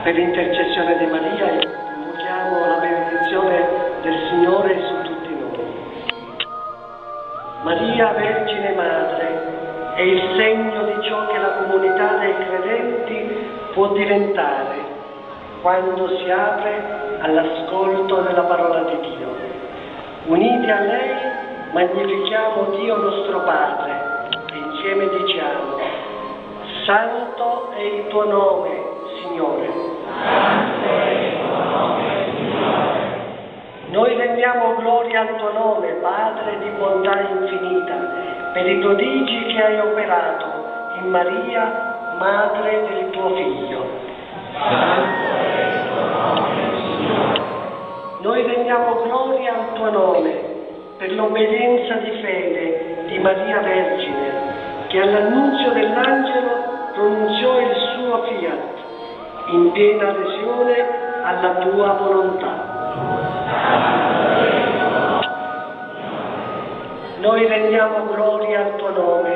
Per l'intercessione di Maria invochiamo la benedizione del Signore su tutti noi. Maria, Vergine Madre, è il segno di ciò che la comunità dei credenti può diventare quando si apre all'ascolto della parola di Dio. Uniti a lei magnifichiamo Dio nostro Padre e insieme diciamo: Santo è il tuo nome, Signore. Santo è il tuo nome, Signore. Noi rendiamo gloria al tuo nome, Padre di bontà infinita, per i prodigi che hai operato in Maria, madre del tuo Figlio. Santo è il tuo nome, Signore. Noi rendiamo gloria al tuo nome per l'obbedienza di fede di Maria Vergine, che all'annunzio dell'angelo pronunziò il suo fiat in piena adesione alla tua volontà. Noi rendiamo gloria al tuo nome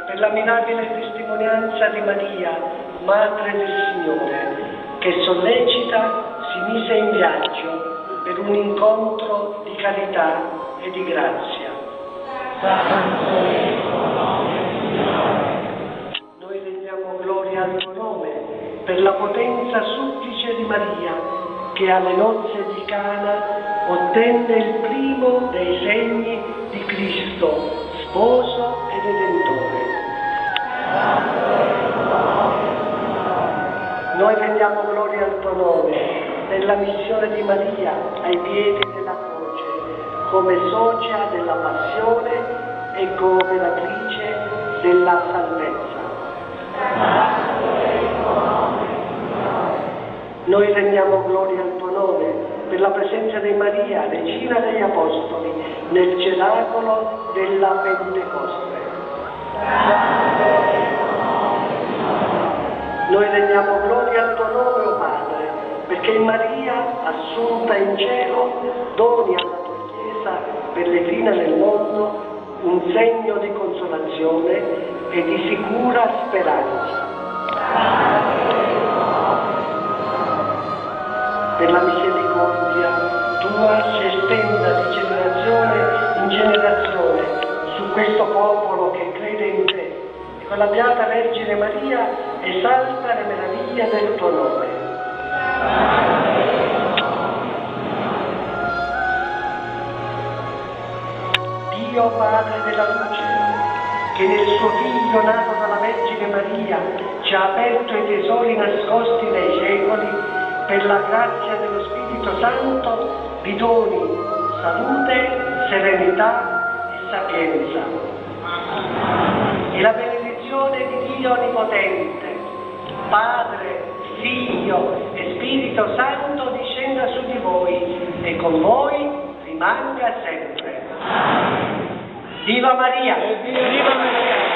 per la mirabile testimonianza di Maria, Madre del Signore, che sollecita si mise in viaggio per un incontro di carità e di grazia. Santo è il tuo nome, Signore. Noi rendiamo gloria al tuo nome per la potenza supplice di Maria, che alle nozze di Cana ottenne il primo dei segni di Cristo, sposo e redentore. Noi rendiamo gloria al tuo nome per la missione di Maria ai piedi della croce, come socia della passione e cooperatrice della salvezza. Noi rendiamo gloria al tuo nome per la presenza di Maria, Regina degli Apostoli, nel cenacolo della Pentecoste. Noi rendiamo gloria al tuo nome, o Padre, perché Maria, assunta in cielo, doni alla tua Chiesa, pellegrina nel mondo, un segno di consolazione e di sicura speranza. Per la misericordia tua si estenda di generazione in generazione su questo popolo che crede in te, e con la Beata Vergine Maria esalta le meraviglie del tuo nome. Dio Padre della luce, che nel suo Figlio nato dalla Vergine Maria ci ha aperto i tesori nascosti nei secoli, per la grazia dello Spirito Santo vi doni salute, serenità e sapienza. E la benedizione di Dio Onnipotente, Padre, Figlio e Spirito Santo discenda su di voi e con voi rimanga sempre. Viva Maria! Viva Maria!